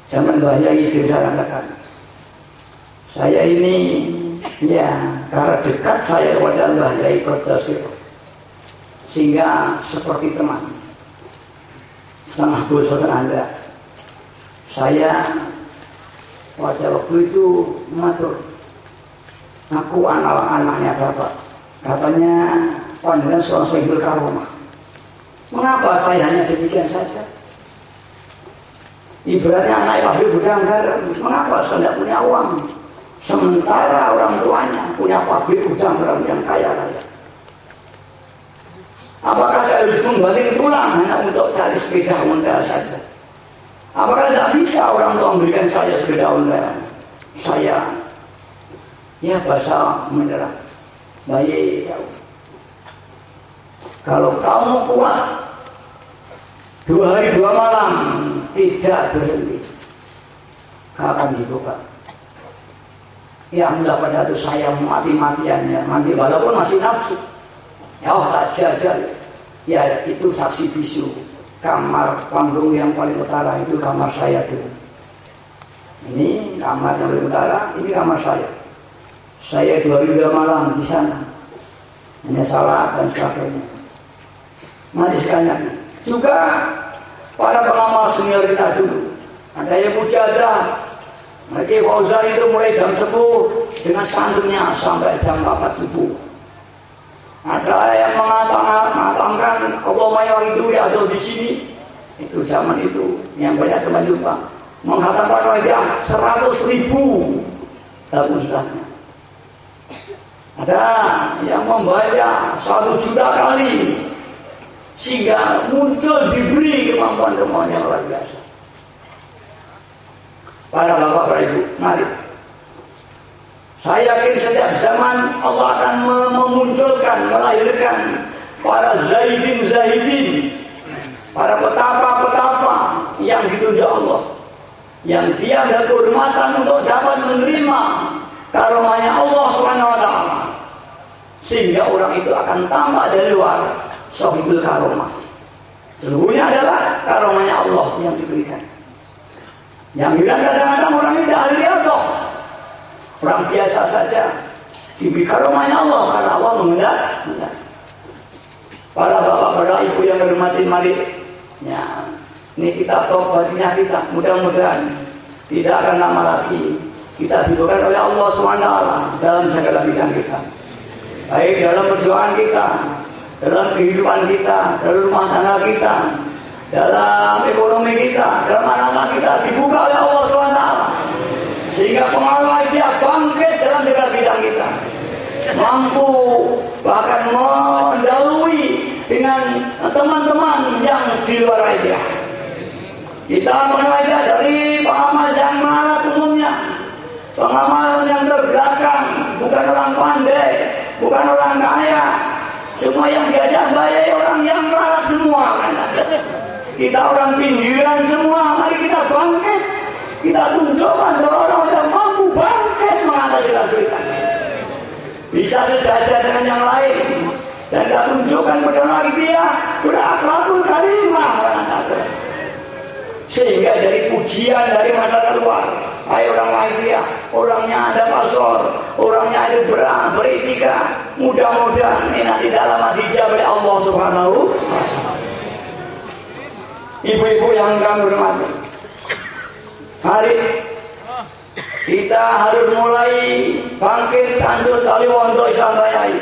S1: zaman bahaya istri saya katakan, saya ini ya karena dekat saya kepada Mbah Yai Qodasir, sehingga seperti teman setengah bosan Anda. Saya pada waktu itu matur, aku anak-anaknya Bapak, katanya panjenengan seorang sahibul karomah. Mengapa saya hanya demikian saja? Ibaratnya anak pabrik gudang garam, mengapa saya tidak punya uang? Sementara orang tuanya punya pabrik gudang garam yang kaya raya. Apakah saya harus membanting tulang hanya untuk cari sepeda Honda saja? Apakah tidak bisa orang tua memberikan saya sepeda Honda? Saya, ya bahasa menyerah. Baik, Kalau kamu kuat 2 hari 2 malam tidak berhenti, akan dibuka. Ya Allah, pada itu saya mati-matiannya, mati walaupun masih nafsu. Ya tak jajar. Ya itu saksi bisu. Kamar panggung yang paling utara itu kamar saya dulu. Ini kamar yang paling utara, ini kamar saya. Saya 2 hari 2 malam di sana. Hanya salat dan sebagainya. Mari sekalian. Juga para pengamal senior kita dulu. Ada yang mujadah. Mereka Fauzan itu mulai jam 10 dengan santunnya sampai jam 4 subuh. Ada yang mengatakan Allahumma ya itu dia ada di sini. Itu zaman itu yang banyak teman jumpa mengatakan wajah 100.000 dalam musnahnya. Ada yang membaca 1 juta kali sehingga muncul diberi kemampuan yang luar biasa. Para bapak, para ibu, mari. Saya yakin setiap zaman Allah akan memunculkan, melahirkan para zahidin, para petapa-petapa yang ditunjuk Allah, yang dia ada kehormatan untuk dapat menerima karunia Allah SWT, sehingga orang itu akan tampak dari luar sahibul karomah. Sesungguhnya adalah karunia Allah yang diberikan. Yang bilang kadang-kadang orang ini tidak ahli atau orang biasa saja diberi karunia Allah karena Allah mengendaki. Para bapak, para ibu yang hormati, mari ya, ini kita tobatnya kita, mudah-mudahan tidak akan lama lagi kita dibukakan oleh Allah SWT dalam segala bidang kita, baik dalam perjuangan kita, dalam kehidupan kita, dalam rumah tangga kita, dalam ekonomi kita, dalam anak-anak kita dibuka oleh Allah SWT, sehingga pengamal dia bangkit dalam segala bidang kita, mampu bahkan mendahului dengan teman-teman yang di luar idea. Kita mengenal idea dari pengamal yang malah umumnya, pengamal yang terbelakang, bukan orang pandai, bukan orang kaya, semua yang diajak bayai orang yang melarat semua. Kita orang pinggiran semua, mari kita bangkit. Kita tunjukkan bahwa orang yang mampu bangkit mengatasi kesulitan, bisa sejajar dengan yang lain, dan kita tunjukkan pada lagi dia berakhlakul karimah, sehingga dari pujian dari masyarakat luar, ayo orang lain dia, orangnya ada pasor, orangnya ada beretika, mudah-mudahan ini nanti dalam dijabah oleh Allah Subhanahu. Ibu-ibu yang kami hormati, mari kita harus mulai bangkit tanjut taliwondo sambayai.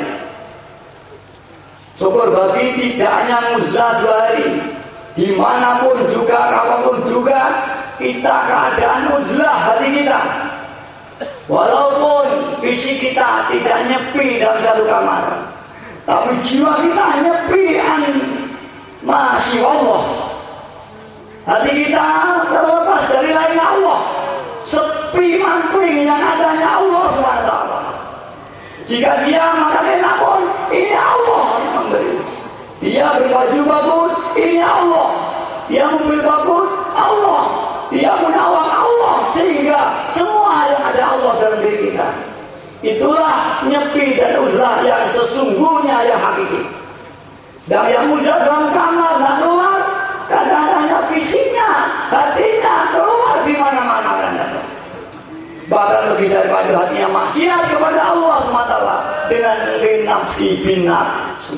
S1: Syukur bagi tidak hanya musnah 2 hari, dimanapun juga, kapanpun juga kita keadaan uzlah hati kita, walaupun fisik kita tidak nyepi dalam satu kamar, tapi jiwa kita nyepi masih Allah. Hati kita terlepas dari lain Allah, sepi mamping yang adanya Allah SWT. Jika dia makan enak pun, ini Allah yang memberi. Dia berbaju bagus, ini Allah. Dia mobil bagus, Allah. Dia punya uang, Allah. Sehingga semua yang ada Allah dalam diri kita. Itulah nyepi dan uzlah yang sesungguhnya, yang hakiki. Dan yang uzlah dalam kamar dan keluar, kadang-kadang fisiknya, hatinya keluar di mana-mana. Bahkan lebih daripada hatinya maksiat kepada Allah SWT dengan nafsi bin nafsi.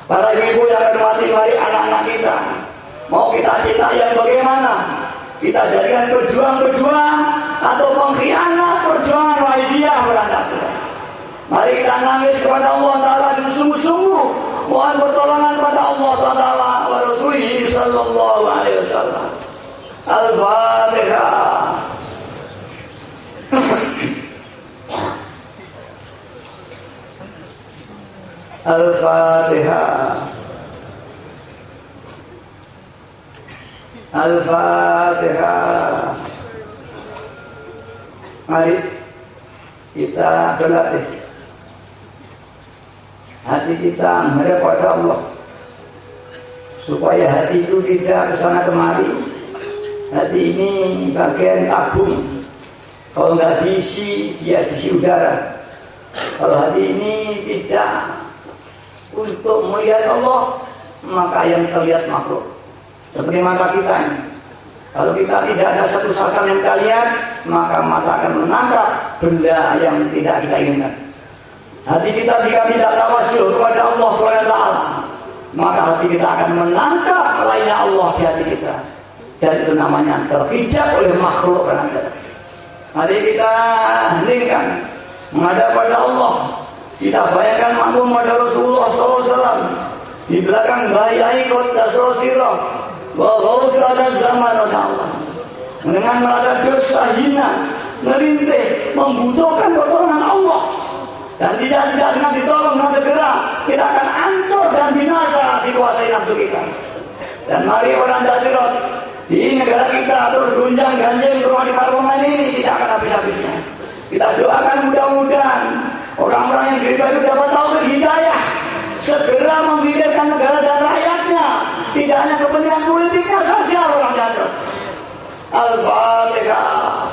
S1: Para ibu yang hormati, mari anak-anak kita, mau kita cinta yang bagaimana? Kita jadikan pejuang-pejuang atau pengkhianat perjuangan wahidiyah berantakan. Mari kita nangis kepada Allah Ta'ala dengan sungguh-sungguh, mohon pertolongan kepada Allah Ta'ala wa Rasulih sallallahu alaihi wasallam. Al-Fatihah. Al-Fatihah. Al-Fatihah. Mari kita berlatih. hati kita menghadap pada Allah, supaya hati itu tidak kesana kemari. Hati ini bagian tabung, kalau nggak diisi dia diisi udara. Kalau hati ini tidak untuk melihat Allah, maka yang terlihat makhluk seperti mata kita ini. Kalau kita tidak ada satu sasaran yang kita lihat, maka mata akan menangkap benda yang tidak kita inginkan. Hati kita jika tidak tawajuh kepada Allah SWT, maka hati kita akan menangkap lainnya Allah di hati kita, dan itu namanya terhijab oleh makhluk. Mari kita heningkan menghadap pada Allah. Kita bayangkan makmum pada Rasulullah SAW, di belakang bayai kota Sosirah, bahwa ada zaman Allah dengan merasa dosa hina, merintih, membutuhkan pertolongan Allah, dan tidak dengan ditolong dengan segera, kita akan hancur dan binasa dikuasai nafsu kita. Dan mari orang Jatirat di negara kita terus gunjang ganjing terus di parlemen ini tidak akan habis-habisnya. Kita doakan mudah-mudahan orang-orang yang beribadah dapat taufik hidayah, segera memikirkan negara dan rakyatnya, tidak hanya kepentingan politiknya saja orang Jatirat. Al-Fatihah.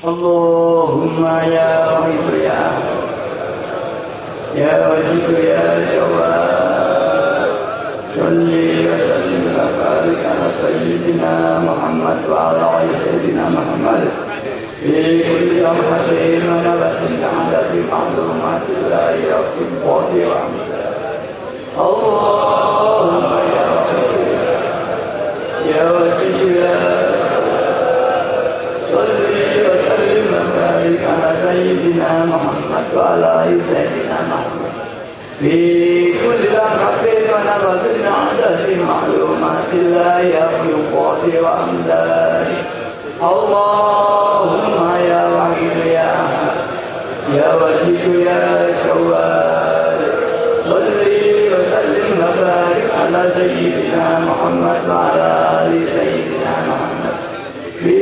S1: Allahumma ya Wahid ya Wajid ya Jawad, salli wa sallim wa barik ala sayyidina Muhammad wa ala sayyidina Muhammad fi kulli lamhatin wa nafasin adadi ma'lumatillah ya Subhanahu wa ta'ala. Allahumma ya Wahid ya Wajid ya ala sayyidina Muhammad wa ala sayyidina Muhammad fi kulli lamhatin wa nafasin adadi ma'lumatillah ya Subhanahu wa ta'ala. Allahumma ya Wahid ya Ahad ya Wajid ya Jawad, salli wa sallim wa barik ala sayyidina Muhammad wa ala ali sayyidina Muhammad fi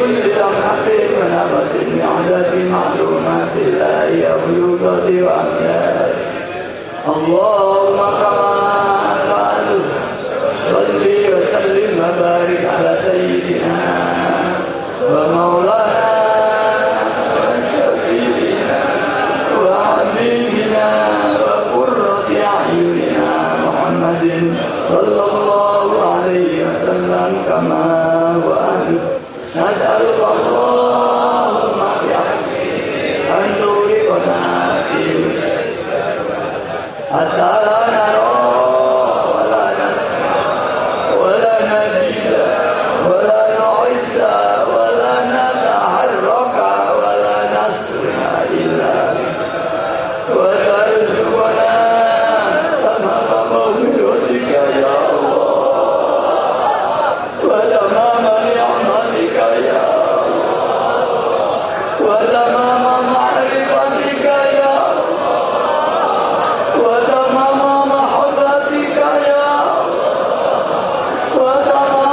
S1: kulli lamhatin wa nafasin bi'adadi ma'lumatillah ya Subhanahu wa ta'ala. Allahumma kama ta'alu salli wa sallim wa barik ala sayyidina wa maulana wa syafi'ina wa habibina wa qurrati a'yunina Muhammadin sallallahu alaihi wasallam kama wa ahli. Nas'aluka Allahumma bi'ahdi an tuliqna fi hatta la nara wa la nasma wa la najida wa la nu'izza wa la nataharraka wa la nasra illa wa tarzuqna tamama mawlidika ya Allah wa tamama ni'matika ya Allah wa tamama ma'rifatika ya wa tamama mahabbatika ya Allah wa tamama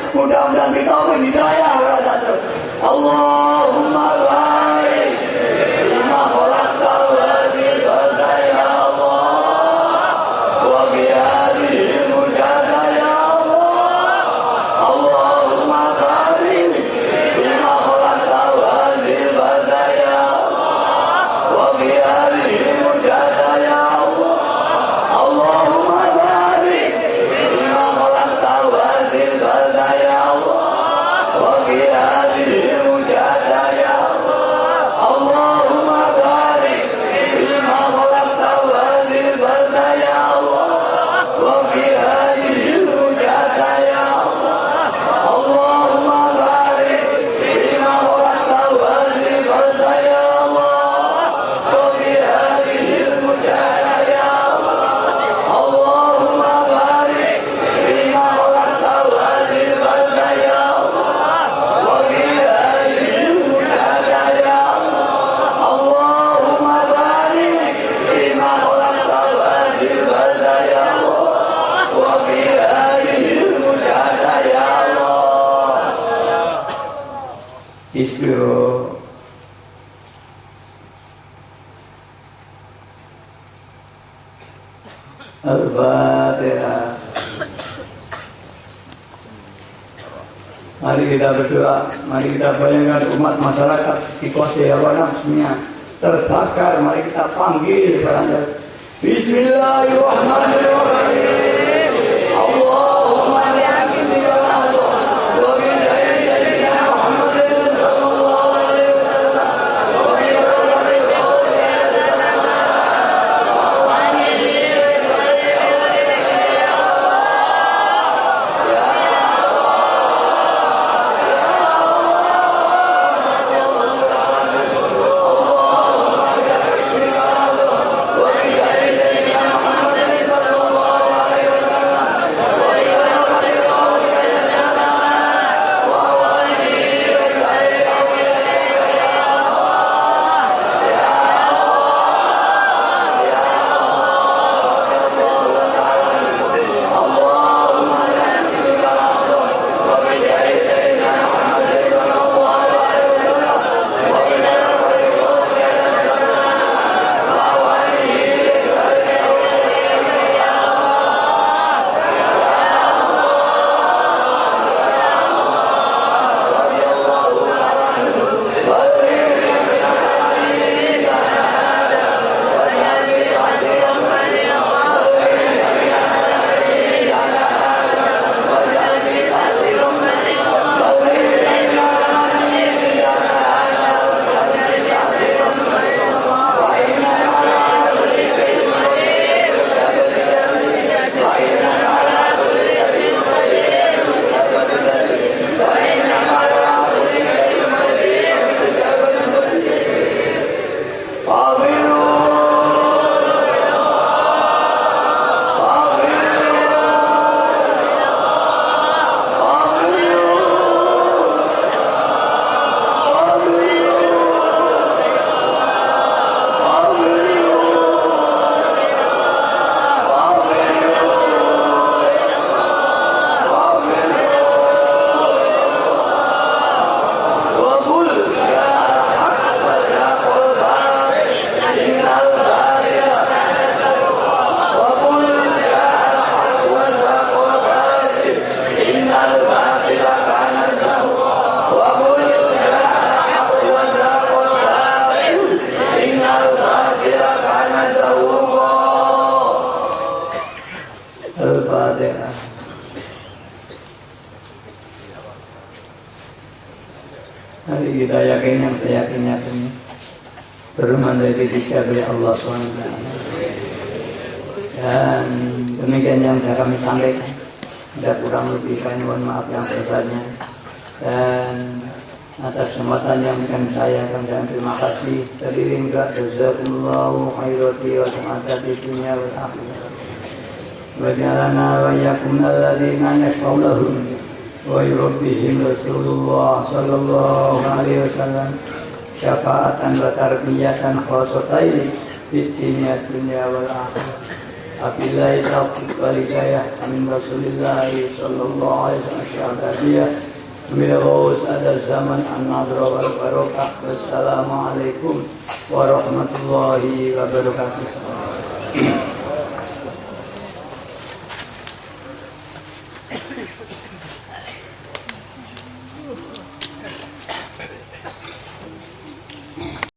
S1: Mudah-mudahan kita hidayah Allahumma barik lima khalaqta wa bil balda ya Allah wa bi hadhihi mujahada ya Allah Allahumma barik lima khalaqta wa bil balda ya Allah wa bi hadhihi mujahada ya Allah Allahumma barik lima khalaqta wa bil balda ya Allah wa bi hadhihi mujahada ya Allahumma barik lima khalaqta wa bil balda ya Allah wa bi hadhihi mujahada ya Allahumma barik lima khalaqta wa bil balda ya Allah wa bi hadhihi mujahada ya Allahumma barik lima khalaqta wa bil balda ya wa bi hadhihi mujahada ya Allahumma barik lima khalaqta wa bil balda ya wa bi hadhihi mujahada ya Allah. Istighfar. Al-Fatihah. Mari kita berdoa, mari kita bayangkan umat masyarakat di kota Yawana semuanya terbakar, mari kita panggil kepada Bismillahirrahmanirrahim. Allahumma bihamdika wa Al-Fatihah. Hari kita yakin yang saya yakin firman dari dijaga Allah SWT. Dan demikian yang sudah kami sampaikan. Tidak kurang lebih kami mohon maaf yang besarnya. Dan atas kesempatan yang memberikan saya, kami terima kasih. Terdiri juga jazakumullahu khairati wa sa'adati dunia wa akhirah. Wa jalana wa yakum alladhina yashfa'ulahum wa yurabbihim Rasulullah sallallahu alaihi wasallam syafa'atan wa tarbiyatan khasataini fid dunya wal akhirah. Abillahi taufiq wal hidayah amin Rasulillah sallallahu alaihi wasallam syahadiyah min ghaus ada zaman an-nadra wal barakah. Wassalamualaikum warahmatullahi wabarakatuh.